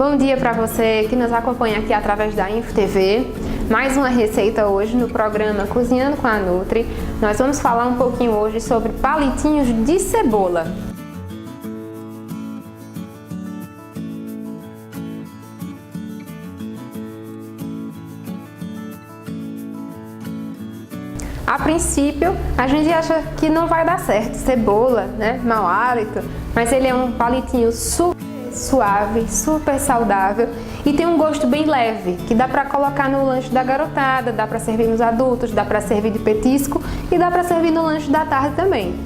Bom dia para você que nos acompanha aqui através da InfoTV. Mais uma receita hoje no programa Cozinhando com a Nutri. Nós vamos falar um pouquinho hoje sobre palitinhos de cebola. A princípio, a gente acha que não vai dar certo, cebola, né? Mau hálito, mas ele é um palitinho super suave, super saudável e tem um gosto bem leve, que dá para colocar no lanche da garotada, dá para servir nos adultos, dá para servir de petisco e dá para servir no lanche da tarde também.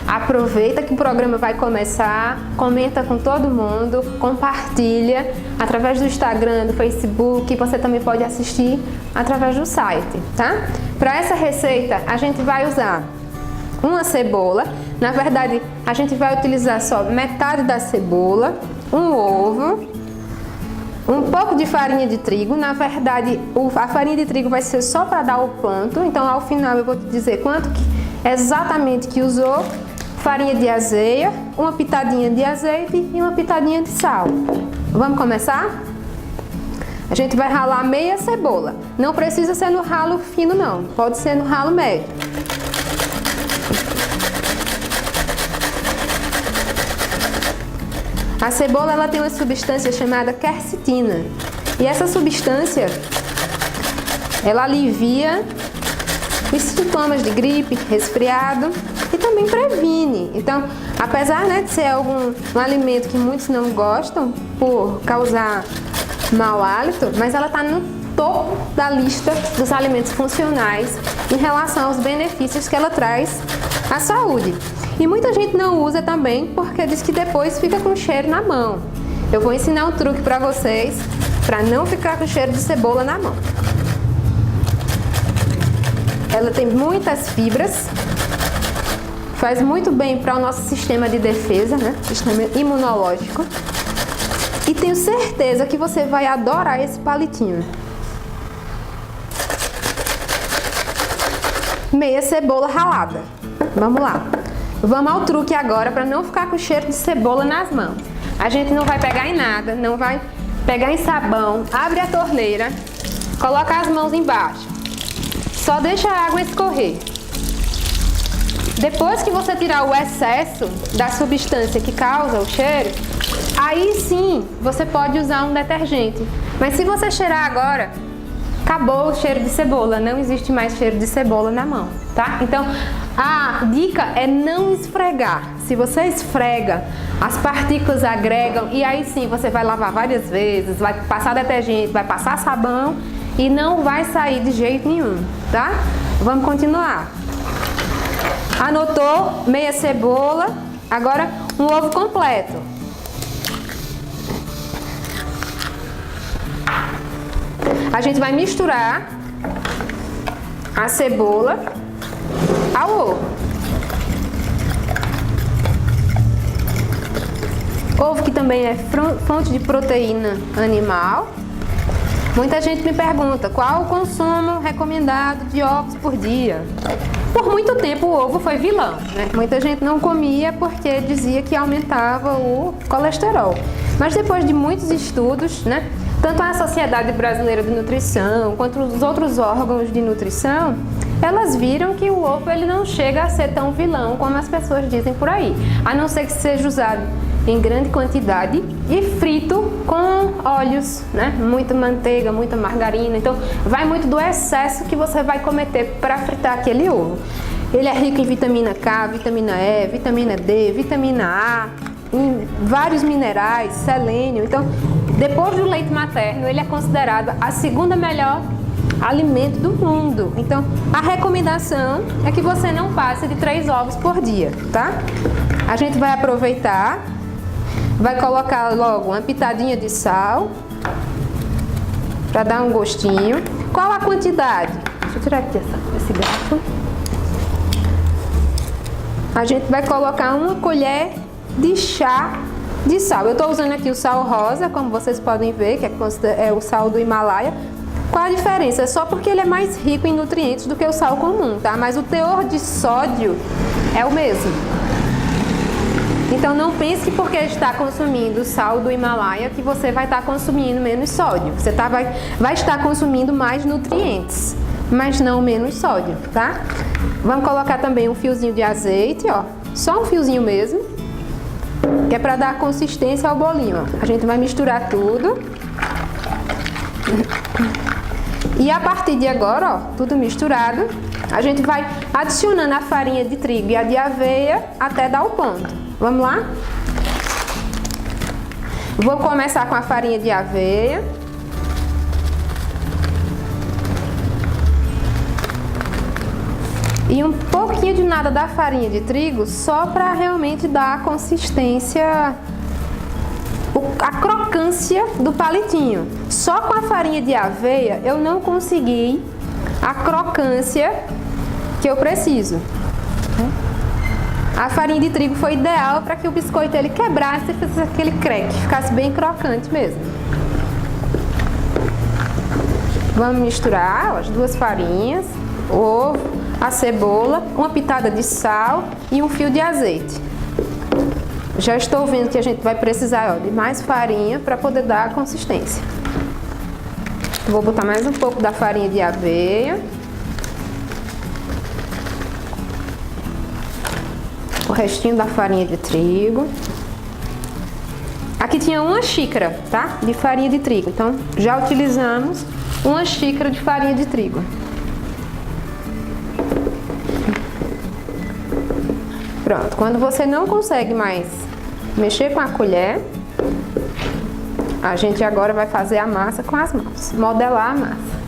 Aproveita que o programa vai começar, comenta com todo mundo, compartilha através do Instagram, do Facebook, você também pode assistir através do site, tá? Para essa receita a gente vai usar uma cebola, na verdade a gente vai utilizar só metade da cebola, um ovo, um pouco de farinha de trigo. Na verdade a farinha de trigo vai ser só para dar o ponto, então ao final eu vou te dizer quanto exatamente que usou. Farinha de aveia, uma pitadinha de azeite e uma pitadinha de sal. Vamos começar? A gente vai ralar meia cebola. Não precisa ser no ralo fino não, pode ser no ralo médio. A cebola ela tem uma substância chamada quercetina. E essa substância ela alivia os sintomas de gripe, resfriado e também previne. Então, apesar, né, de ser um alimento que muitos não gostam por causar mau hálito, mas ela está no topo da lista dos alimentos funcionais em relação aos benefícios que ela traz à saúde. E muita gente não usa também porque diz que depois fica com cheiro na mão. Eu vou ensinar um truque para vocês para não ficar com cheiro de cebola na mão. Ela tem muitas fibras, faz muito bem para o nosso sistema de defesa, né? Sistema imunológico. E tenho certeza que você vai adorar esse palitinho. Meia cebola ralada. Vamos lá. Vamos ao truque agora para não ficar com cheiro de cebola nas mãos. A gente não vai pegar em nada, não vai pegar em sabão. Abre a torneira, coloca as mãos embaixo. Só deixa a água escorrer. Depois que você tirar o excesso da substância que causa o cheiro, aí sim você pode usar um detergente. Mas se você cheirar agora, acabou o cheiro de cebola, não existe mais cheiro de cebola na mão, tá? Então a dica é não esfregar. Se você esfrega, as partículas agregam e aí sim você vai lavar várias vezes, vai passar detergente, vai passar sabão e não vai sair de jeito nenhum, tá? Vamos continuar. Anotou? Meia cebola. Agora um ovo completo. A gente vai misturar a cebola ao ovo. Ovo que também é fonte de proteína animal. Muita gente me pergunta qual o consumo recomendado de ovos por dia. Por muito tempo o ovo foi vilão, né? Muita gente não comia porque dizia que aumentava o colesterol. Mas depois de muitos estudos, né, tanto a Sociedade Brasileira de Nutrição quanto os outros órgãos de nutrição, elas viram que o ovo ele não chega a ser tão vilão como as pessoas dizem por aí, a não ser que seja usado em grande quantidade e frito com óleos, né? Muita manteiga, muita margarina. Então vai muito do excesso que você vai cometer para fritar aquele ovo. Ele é rico em vitamina K, vitamina E, vitamina D, vitamina A, em vários minerais, selênio. Então, depois do leite materno, ele é considerado a segunda melhor alimento do mundo. Então, a recomendação é que você não passe de 3 ovos por dia, tá? A gente vai aproveitar. Vai colocar logo uma pitadinha de sal para dar um gostinho. Qual a quantidade? Deixa eu tirar aqui esse garfo. A gente vai colocar uma colher de chá de sal. Eu estou usando aqui o sal rosa, como vocês podem ver, que é o sal do Himalaia. Qual a diferença? É só porque ele é mais rico em nutrientes do que o sal comum, tá? Mas o teor de sódio é o mesmo. Então não pense que porque está consumindo sal do Himalaia que você vai estar consumindo menos sódio. Você vai estar consumindo mais nutrientes, mas não menos sódio, tá? Vamos colocar também um fiozinho de azeite, ó. Só um fiozinho mesmo, que é para dar consistência ao bolinho, ó. A gente vai misturar tudo. E a partir de agora, ó, tudo misturado, a gente vai adicionando a farinha de trigo e a de aveia até dar o ponto. Vamos lá? Vou começar com a farinha de aveia. E um pouquinho de nada da farinha de trigo, só para realmente dar a consistência, a crocância do palitinho. Só com a farinha de aveia eu não consegui a crocância que eu preciso. A farinha de trigo foi ideal para que o biscoito ele quebrasse e fizesse aquele crack, ficasse bem crocante mesmo. Vamos misturar, ó, as duas farinhas, o ovo, a cebola, uma pitada de sal e um fio de azeite. Já estou vendo que a gente vai precisar, ó, de mais farinha para poder dar a consistência. Vou botar mais um pouco da farinha de aveia. O restinho da farinha de trigo. Aqui tinha uma xícara, tá? De farinha de trigo. Então, já utilizamos uma xícara de farinha de trigo. Pronto. Quando você não consegue mais mexer com a colher, a gente agora vai fazer a massa com as mãos. Modelar a massa.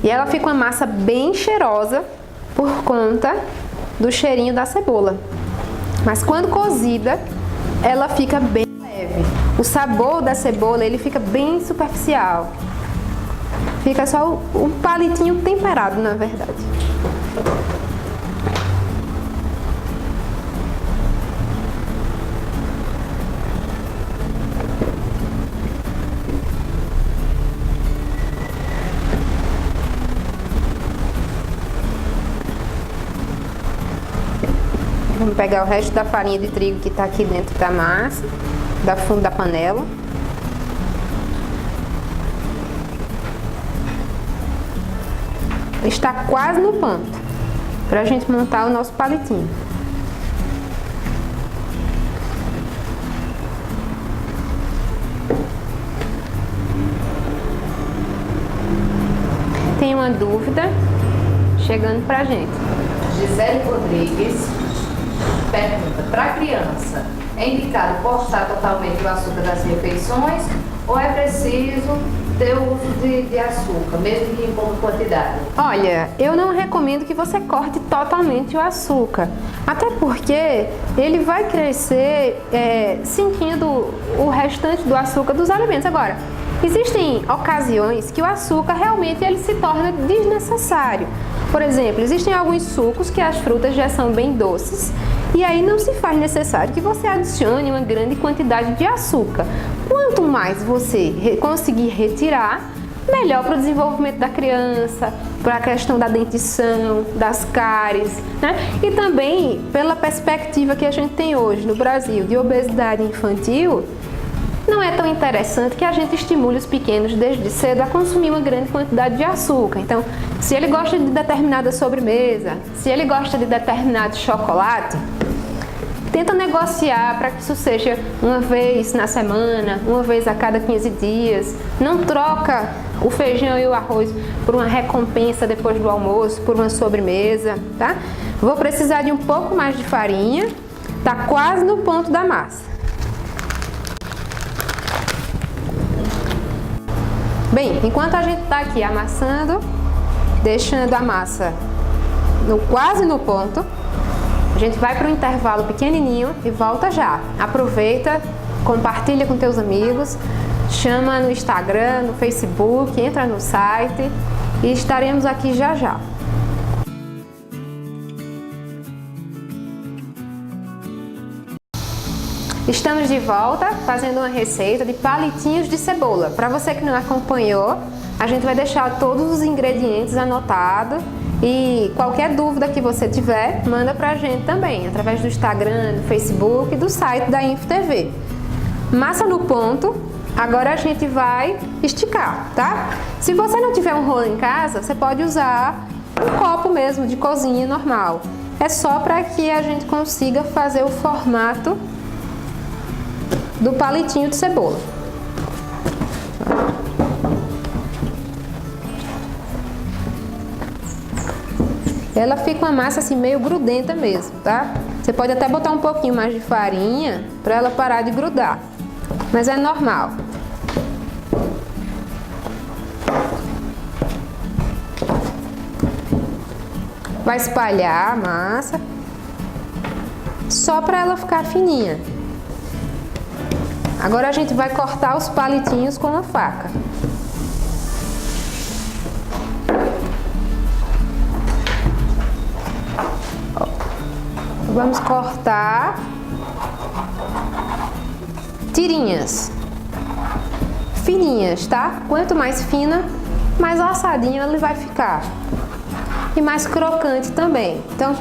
E ela fica uma massa bem cheirosa por conta do cheirinho da cebola. Mas quando cozida, ela fica bem leve. O sabor da cebola, ele fica bem superficial. Fica só um palitinho temperado, na verdade. Vamos pegar o resto da farinha de trigo que está aqui dentro da massa, da fundo da panela. Está quase no ponto para a gente montar o nosso palitinho. Tem uma dúvida chegando pra gente. Gisele Rodrigues pergunta: para criança, é indicado cortar totalmente o açúcar das refeições ou é preciso ter o uso de açúcar, mesmo que em pouca quantidade? Olha, eu não recomendo que você corte totalmente o açúcar, até porque ele vai crescer sentindo o restante do açúcar dos alimentos. Agora, existem ocasiões que o açúcar realmente ele se torna desnecessário. Por exemplo, existem alguns sucos que as frutas já são bem doces e aí não se faz necessário que você adicione uma grande quantidade de açúcar. Quanto mais você conseguir retirar, melhor para o desenvolvimento da criança, para a questão da dentição, das cáries, né? E também pela perspectiva que a gente tem hoje no Brasil de obesidade infantil, não é tão interessante que a gente estimule os pequenos desde cedo a consumir uma grande quantidade de açúcar. Então, se ele gosta de determinada sobremesa, se ele gosta de determinado chocolate, tenta negociar para que isso seja uma vez na semana, uma vez a cada 15 dias. Não troca o feijão e o arroz por uma recompensa depois do almoço, por uma sobremesa, tá? Vou precisar de um pouco mais de farinha, tá quase no ponto da massa. Bem, enquanto a gente está aqui amassando, deixando a massa quase no ponto, a gente vai para um intervalo pequenininho e volta já. Aproveita, compartilha com teus amigos, chama no Instagram, no Facebook, entra no site e estaremos aqui já já. Estamos de volta fazendo uma receita de palitinhos de cebola. Para você que não acompanhou, a gente vai deixar todos os ingredientes anotados e qualquer dúvida que você tiver, manda pra gente também, através do Instagram, do Facebook e do site da InfoTV. Massa no ponto, agora a gente vai esticar, tá? Se você não tiver um rolo em casa, você pode usar um copo mesmo de cozinha normal. É só para que a gente consiga fazer o formato do palitinho de cebola. Ela fica uma massa assim meio grudenta mesmo, tá? Você pode até botar um pouquinho mais de farinha para ela parar de grudar, mas é normal. Vai espalhar a massa só para ela ficar fininha. Agora a gente vai cortar os palitinhos com a faca. Vamos cortar tirinhas fininhas, tá? Quanto mais fina, mais assadinho ele vai ficar. E mais crocante também. Então,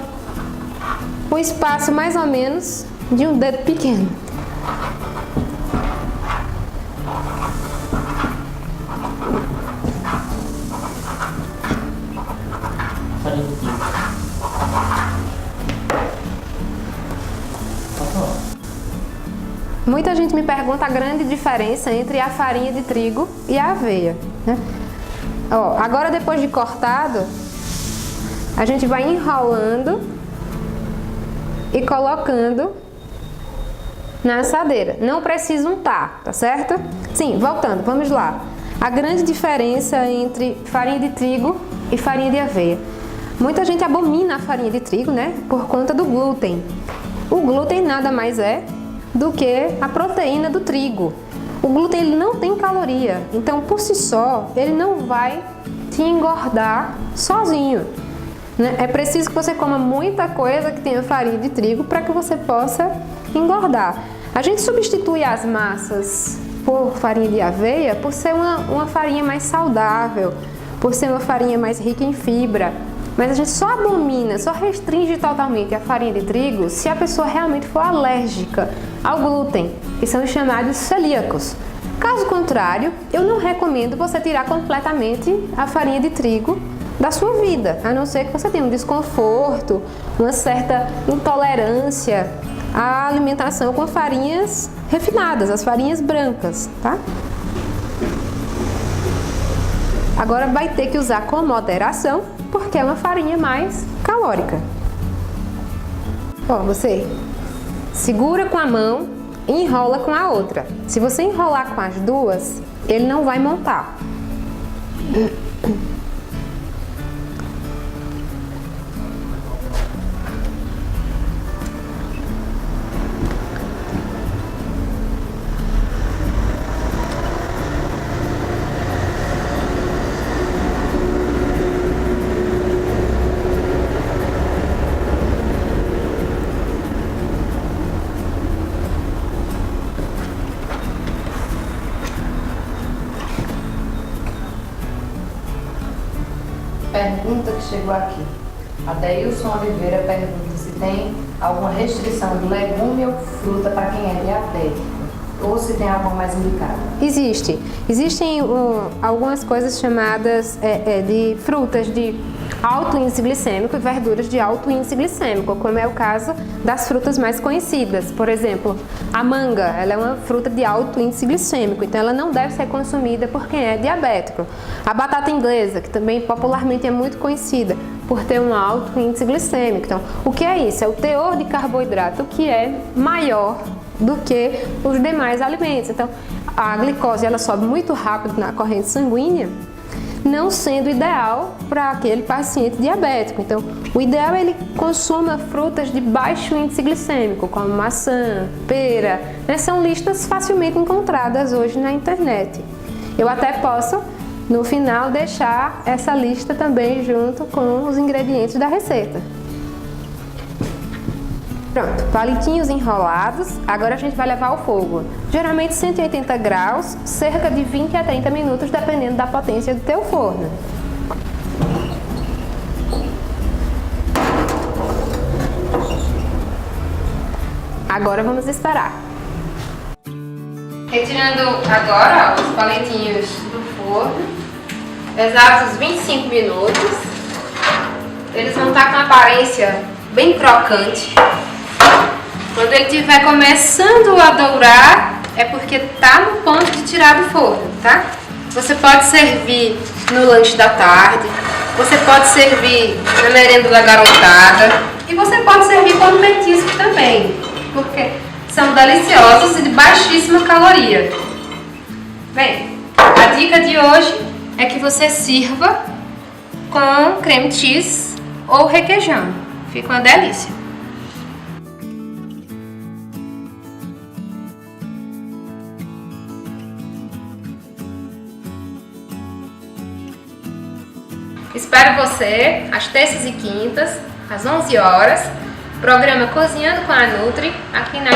um espaço mais ou menos de um dedo pequeno. Muita gente me pergunta a grande diferença entre a farinha de trigo e a aveia, né? Ó, agora depois de cortado, a gente vai enrolando e colocando na assadeira. Não precisa untar, tá certo? Sim, voltando, vamos lá. A grande diferença entre farinha de trigo e farinha de aveia. Muita gente abomina a farinha de trigo, né? Por conta do glúten. O glúten nada mais é do que a proteína do trigo. O glúten ele não tem caloria, então por si só ele não vai te engordar sozinho, né? É preciso que você coma muita coisa que tenha farinha de trigo para que você possa engordar. A gente substitui as massas por farinha de aveia por ser uma farinha mais saudável, por ser uma farinha mais rica em fibra. Mas a gente só abomina, só restringe totalmente a farinha de trigo se a pessoa realmente for alérgica ao glúten, que são os chamados celíacos. Caso contrário, eu não recomendo você tirar completamente a farinha de trigo da sua vida, a não ser que você tenha um desconforto, uma certa intolerância à alimentação com farinhas refinadas, as farinhas brancas, tá? Agora vai ter que usar com moderação, porque é uma farinha mais calórica. Ó, você segura com a mão e enrola com a outra. Se você enrolar com as duas, ele não vai montar. Pergunta que chegou aqui. A Deilson Oliveira pergunta se tem alguma restrição de legume ou fruta para quem é diabético, ou se tem algo mais indicado. Existem algumas coisas chamadas de frutas de alto índice glicêmico e verduras de alto índice glicêmico, como é o caso das frutas mais conhecidas. Por exemplo, a manga, ela é uma fruta de alto índice glicêmico, então ela não deve ser consumida por quem é diabético. A batata inglesa, que também popularmente é muito conhecida por ter um alto índice glicêmico. Então, o que é isso? É o teor de carboidrato que é maior do que os demais alimentos. Então, a glicose ela sobe muito rápido na corrente sanguínea, não sendo ideal para aquele paciente diabético. Então, o ideal é ele consuma frutas de baixo índice glicêmico, como maçã, pera, né? São listas facilmente encontradas hoje na internet. Eu até posso, no final, deixar essa lista também junto com os ingredientes da receita. Pronto, palitinhos enrolados, agora a gente vai levar ao fogo. Geralmente 180 graus, cerca de 20 a 30 minutos, dependendo da potência do teu forno. Agora vamos esperar. Retirando agora ó, os palitinhos do forno, exatos 25 minutos. Eles vão estar com uma aparência bem crocante. Quando ele estiver começando a dourar, é porque tá no ponto de tirar do forno, tá? Você pode servir no lanche da tarde, você pode servir na merenda da garotada e você pode servir como petisco também, porque são deliciosos e de baixíssima caloria. Bem, a dica de hoje é que você sirva com creme cheese ou requeijão. Fica uma delícia. Espero você às terças e quintas, às 11 horas, programa Cozinhando com a Nutri, aqui na